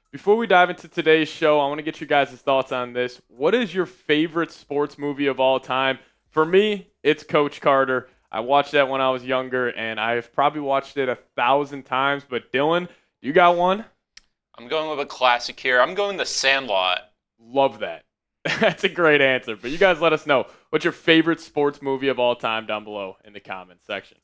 Before we dive into today's show, I want to get you guys' thoughts on this. What is your favorite sports movie of all time? For me, it's Coach Carter. I watched that when I was younger, and I've probably watched it 1,000 times. But Dylan, you got one? I'm going with a classic here. I'm going The Sandlot. Love that. That's a great answer. But you guys let us know what's your favorite sports movie of all time down below in the comments section.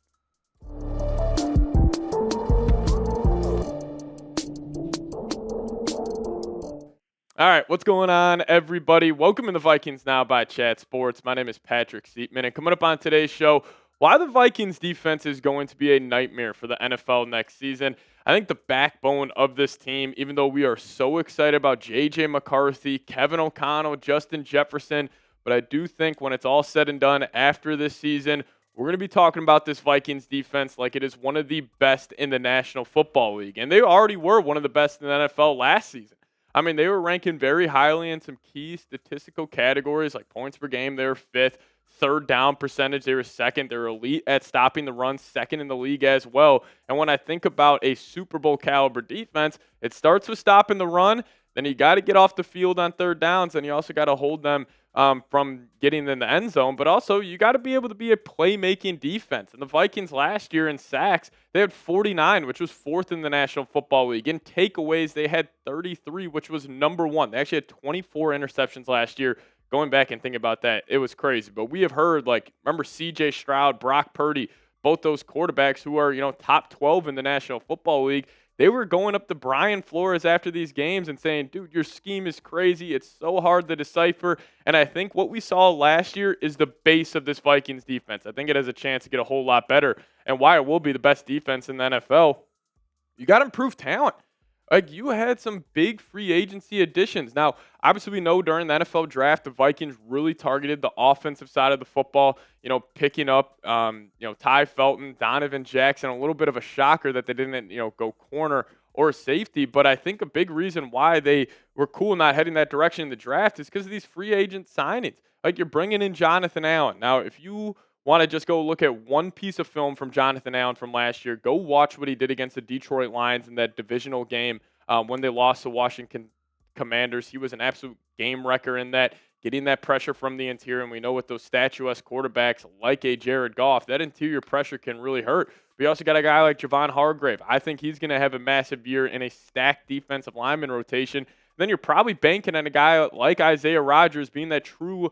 All right, what's going on, everybody? Welcome to the Vikings Now by Chat Sports. My name is Patrick Siepman, and coming up on today's show, why the Vikings defense is going to be a nightmare for the NFL next season. I think the backbone of this team, even though we are so excited about J.J. McCarthy, Kevin O'Connell, Justin Jefferson, but I do think when it's all said and done after this season, we're going to be talking about this Vikings defense like it is one of the best in the National Football League. And they already were one of the best in the NFL last season. I mean, they were ranking very highly in some key statistical categories like points per game. They were fifth. Third down percentage, they were second. They're elite at stopping the run, second in the league as well. And when I think about a Super Bowl caliber defense, it starts with stopping the run. Then you got to get off the field on third downs, and you also got to hold them from getting in the end zone. But also, you got to be able to be a playmaking defense. And the Vikings last year in sacks, they had 49, which was fourth in the National Football League. In takeaways, they had 33, which was number one. They actually had 24 interceptions last year. Going back and thinking about that, it was crazy. But we have heard, remember C.J. Stroud, Brock Purdy, both those quarterbacks who are, top 12 in the National Football League. They were going up to Brian Flores after these games and saying, dude, your scheme is crazy. It's so hard to decipher. And I think what we saw last year is the base of this Vikings defense. I think it has a chance to get a whole lot better. And why it will be the best defense in the NFL, you got to improve talent. You had some big free agency additions. Now, obviously, we know during the NFL draft, the Vikings really targeted the offensive side of the football, picking up, Ty Felton, Donovan Jackson, a little bit of a shocker that they didn't, go corner or safety. But I think a big reason why they were cool not heading that direction in the draft is because of these free agent signings. Like, you're bringing in Jonathan Allen. Now, if you want to just go look at one piece of film from Jonathan Allen from last year, go watch what he did against the Detroit Lions in that divisional game when they lost to Washington Commanders. He was an absolute game wrecker in that, getting that pressure from the interior. And we know with those statuesque quarterbacks like a Jared Goff, that interior pressure can really hurt. We also got a guy like Javon Hargrave. I think he's going to have a massive year in a stacked defensive lineman rotation. Then you're probably banking on a guy like Isaiah Rodgers being that true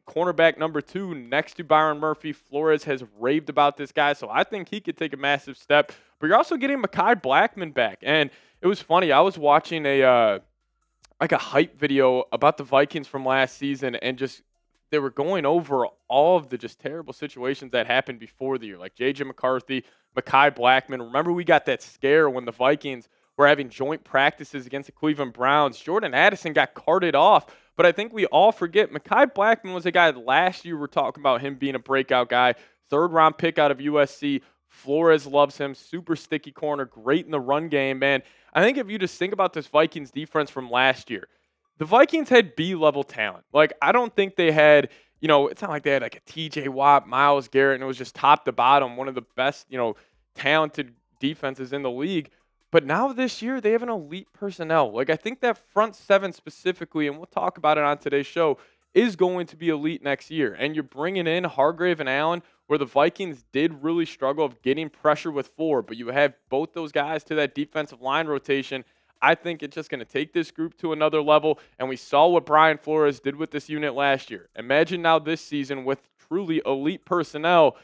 cornerback number 2 next to Byron Murphy. Flores has raved about this guy, so I think he could take a massive step. But you're also getting Mekhi Blackman back. And it was funny. I was watching a hype video about the Vikings from last season, and just they were going over all of the just terrible situations that happened before the year, like J.J. McCarthy, Mekhi Blackman. Remember, we got that scare when the Vikings were having joint practices against the Cleveland Browns. Jordan Addison got carted off. But I think we all forget Mekhi Blackman was a guy last year we're talking about him being a breakout guy. Third-round pick out of USC. Flores loves him. Super sticky corner. Great in the run game, man. I think if you just think about this Vikings defense from last year, the Vikings had B-level talent. I don't think they had, it's not like they had like a TJ Watt, Myles Garrett, and it was just top to bottom, one of the best, talented defenses in the league. But now this year, they have an elite personnel. I think that front seven specifically, and we'll talk about it on today's show, is going to be elite next year. And you're bringing in Hargrave and Allen, where the Vikings did really struggle of getting pressure with 4, but you have both those guys to that defensive line rotation. I think it's just going to take this group to another level, and we saw what Brian Flores did with this unit last year. Imagine now this season with truly elite personnel.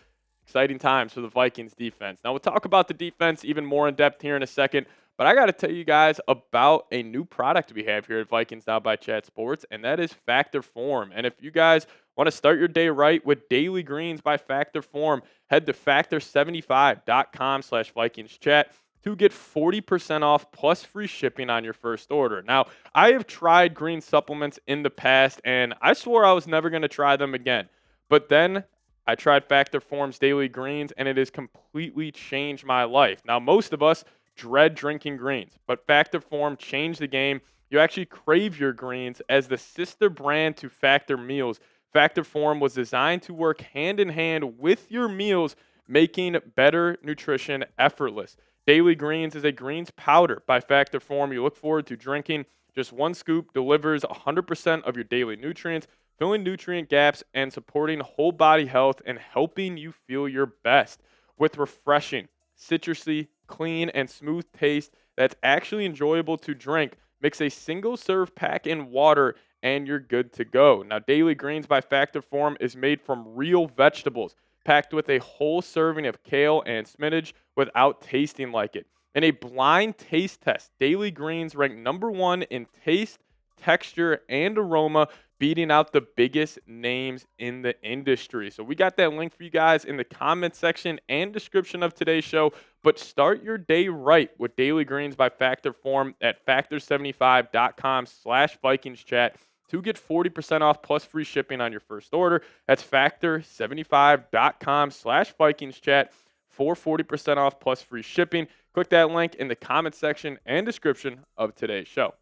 Exciting times for the Vikings defense. Now, we'll talk about the defense even more in depth here in a second, but I got to tell you guys about a new product we have here at Vikings Now by Chat Sports, and that is Factor Form. And if you guys want to start your day right with Daily Greens by Factor Form, head to factor75.com/VikingsChat to get 40% off plus free shipping on your first order. Now, I have tried green supplements in the past, and I swore I was never going to try them again. But then I tried Factor Form's Daily Greens, and it has completely changed my life. Now, most of us dread drinking greens, but Factor Form changed the game. You actually crave your greens as the sister brand to Factor Meals. Factor Form was designed to work hand in hand with your meals, making better nutrition effortless. Daily Greens is a greens powder by Factor Form you look forward to drinking. Just one scoop delivers 100% of your daily nutrients, filling nutrient gaps and supporting whole body health and helping you feel your best. With refreshing, citrusy, clean, and smooth taste that's actually enjoyable to drink, mix a single serve pack in water and you're good to go. Now, Daily Greens by Factor Form is made from real vegetables, packed with a whole serving of kale and spinach without tasting like it. In a blind taste test, Daily Greens ranked #1 in taste, texture, and aroma, beating out the biggest names in the industry. So we got that link for you guys in the comment section and description of today's show. But start your day right with Daily Greens by Factor Form at factor75.com/VikingsChat to get 40% off plus free shipping on your first order. That's factor75.com/VikingsChat for 40% off plus free shipping. Click that link in the comment section and description of today's show.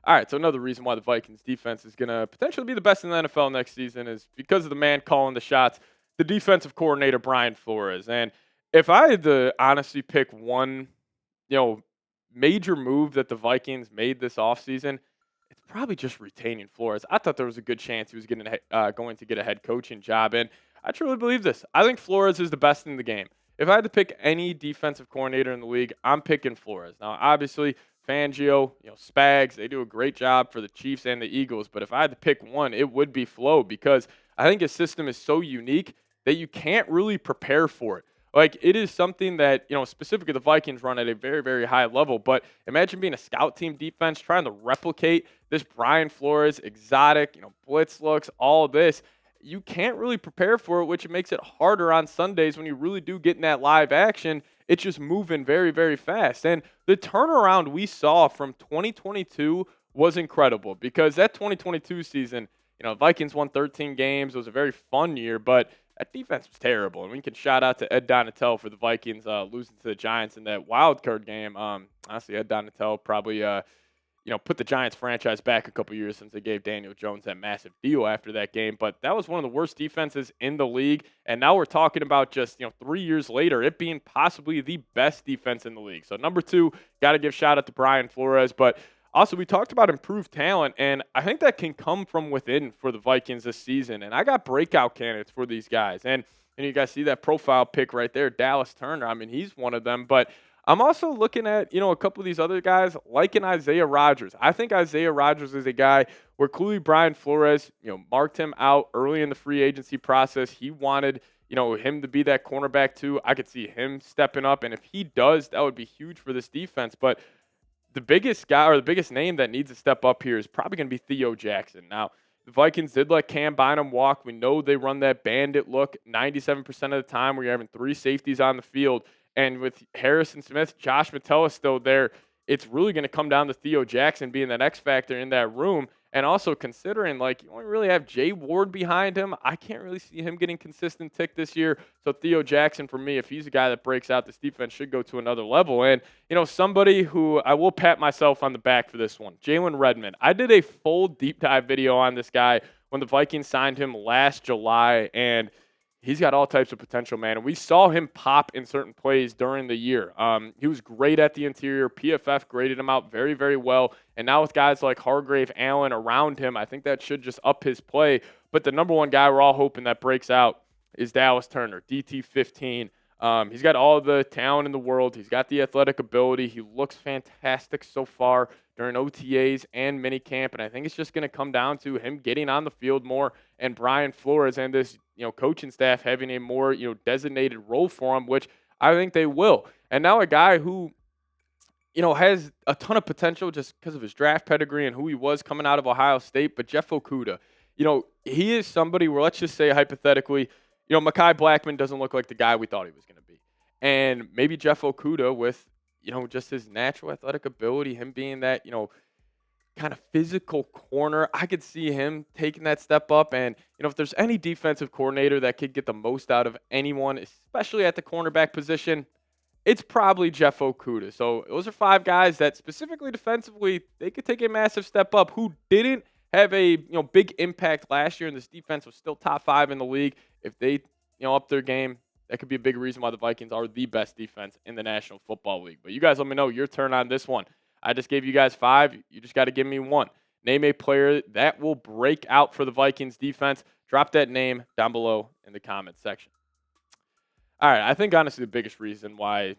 All right, so another reason why the Vikings defense is going to potentially be the best in the NFL next season is because of the man calling the shots, the defensive coordinator, Brian Flores. And if I had to honestly pick one, major move that the Vikings made this offseason, it's probably just retaining Flores. I thought there was a good chance he was going to get a head coaching job, and I truly believe this. I think Flores is the best in the game. If I had to pick any defensive coordinator in the league, I'm picking Flores. Now, obviously, Fangio, Spags, they do a great job for the Chiefs and the Eagles. But if I had to pick one, it would be Flo because I think his system is so unique that you can't really prepare for it. Like, it is something that, specifically the Vikings run at a very, very high level. But imagine being a scout team defense trying to replicate this Brian Flores exotic, blitz looks, all of this. You can't really prepare for it, which makes it harder on Sundays when you really do get in that live action. It's just moving very, very fast. And the turnaround we saw from 2022 was incredible because that 2022 season, Vikings won 13 games. It was a very fun year, but that defense was terrible. And we can shout out to Ed Donatel for the Vikings losing to the Giants in that wild card game. Honestly, Ed Donatel probably put the Giants franchise back a couple years since they gave Daniel Jones that massive deal after that game. But that was one of the worst defenses in the league. And now we're talking about just, 3 years later, it being possibly the best defense in the league. So number 2, got to give shout out to Brian Flores. But also, we talked about improved talent, and I think that can come from within for the Vikings this season. And I got breakout candidates for these guys. And you guys see that profile pic right there, Dallas Turner. I mean, he's one of them. But I'm also looking at, a couple of these other guys like an Isaiah Rodgers. I think Isaiah Rodgers is a guy where clearly Brian Flores, marked him out early in the free agency process. He wanted, him to be that cornerback too. I could see him stepping up. And if he does, that would be huge for this defense. But the biggest guy or the biggest name that needs to step up here is probably going to be Theo Jackson. Now, the Vikings did let Cam Bynum walk. We know they run that bandit look 97% of the time where you're having 3 safeties on the field. And with Harrison Smith, Josh Metella still there, it's really going to come down to Theo Jackson being that X factor in that room. And also considering, you only really have Jay Ward behind him, I can't really see him getting consistent tick this year. So Theo Jackson, for me, if he's a guy that breaks out, this defense should go to another level. And, somebody who I will pat myself on the back for this one, Jalen Redmond. I did a full deep dive video on this guy when the Vikings signed him last July, and he's got all types of potential, man. And we saw him pop in certain plays during the year. He was great at the interior. PFF graded him out very, very well. And now with guys like Hargrave, Allen around him, I think that should just up his play. But the number one guy we're all hoping that breaks out is Dallas Turner, DT15. He's got all the talent in the world. He's got the athletic ability. He looks fantastic so far during OTAs and minicamp. And I think it's just going to come down to him getting on the field more and Brian Flores and this coaching staff having a more, designated role for him, which I think they will. And now a guy who, has a ton of potential just because of his draft pedigree and who he was coming out of Ohio State, but Jeff Okudah, he is somebody where, let's just say hypothetically, Mekhi Blackmon doesn't look like the guy we thought he was going to be. And maybe Jeff Okudah with, just his natural athletic ability, him being that, kind of physical corner, I could see him taking that step up. And, if there's any defensive coordinator that could get the most out of anyone, especially at the cornerback position, it's probably Jeff Okudah. So those are 5 guys that specifically defensively, they could take a massive step up who didn't have a big impact last year, and this defense was still top 5 in the league. If they up their game, that could be a big reason why the Vikings are the best defense in the National Football League. But you guys let me know your turn on this one. I just gave you guys 5. You just got to give me 1. Name a player that will break out for the Vikings defense. Drop that name down below in the comments section. All right, I think honestly the biggest reason why,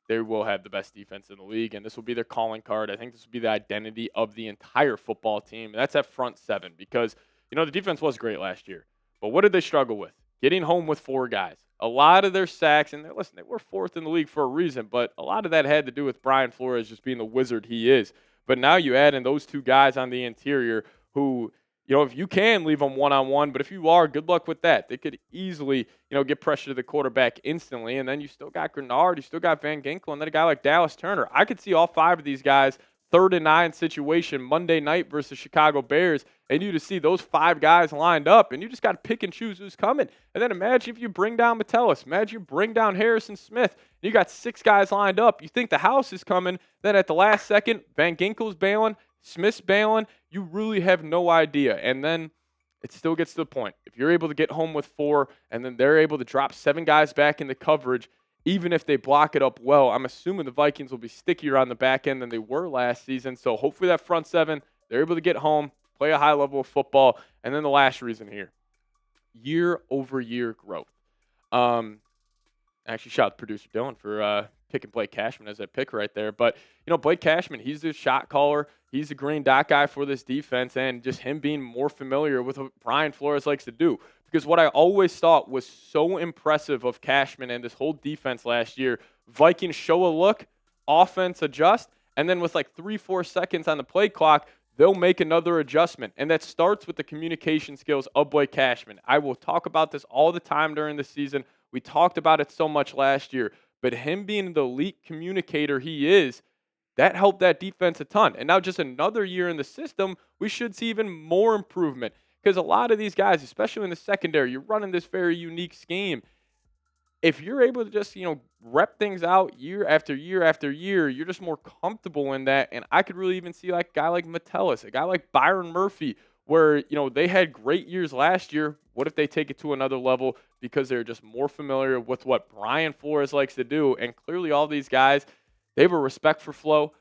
they will have the best defense in the league, and this will be their calling card. I think this will be the identity of the entire football team. That's at front 7 because, the defense was great last year. But what did they struggle with? Getting home with 4 guys. A lot of their sacks, and listen, they were 4th in the league for a reason, but a lot of that had to do with Brian Flores just being the wizard he is. But now you add in those 2 guys on the interior who, if you can leave them one-on-one, but if you are, good luck with that. They could easily, get pressure to the quarterback instantly, and then you still got Grenard, you still got Van Ginkel, and then a guy like Dallas Turner. I could see all 5 of these guys 3rd and 9 situation Monday night versus Chicago Bears, and you just see those 5 guys lined up, and you just got to pick and choose who's coming. And then imagine if you bring down Metellus. Imagine you bring down Harrison Smith, and you got 6 guys lined up. You think the house is coming, then at the last second, Van Ginkel's bailing, Smith's bailing. You really have no idea. And then it still gets to the point. If you're able to get home with 4, and then they're able to drop 7 guys back in the coverage, even if they block it up well, I'm assuming the Vikings will be stickier on the back end than they were last season. So hopefully that front 7, they're able to get home, play a high level of football. And then the last reason here, year-over-year growth. Actually, shout out to producer Dylan for picking Blake Cashman as that pick right there. But, Blake Cashman, he's the shot caller. He's the green dot guy for this defense, and just him being more familiar with what Brian Flores likes to do. Because what I always thought was so impressive of Cashman and this whole defense last year, Vikings show a look, offense adjust, and then with like 3-4 seconds on the play clock, they'll make another adjustment. And that starts with the communication skills of Blake Cashman. I will talk about this all the time during the season. We talked about it so much last year. But him being the elite communicator he is, that helped that defense a ton. And now just another year in the system, we should see even more improvement. Because a lot of these guys, especially in the secondary, you're running this very unique scheme. If you're able to just, rep things out year after year after year, you're just more comfortable in that. And I could really even see like a guy like Metellus, a guy like Byron Murphy, where, they had great years last year. What if they take it to another level because they're just more familiar with what Brian Flores likes to do? And clearly all these guys, they have a respect for Flo.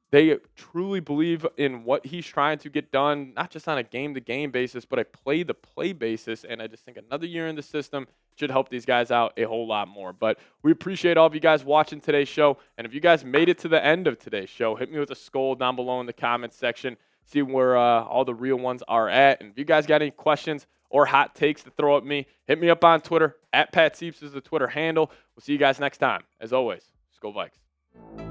They truly believe in what he's trying to get done, not just on a game-to-game basis, but a play-to-play basis. And I just think another year in the system should help these guys out a whole lot more. But we appreciate all of you guys watching today's show. And if you guys made it to the end of today's show, hit me with a SKOL down below in the comments section. See where all the real ones are at. And if you guys got any questions or hot takes to throw at me, hit me up on Twitter. @PatSieps is the Twitter handle. We'll see you guys next time. As always, SKOL Vikes.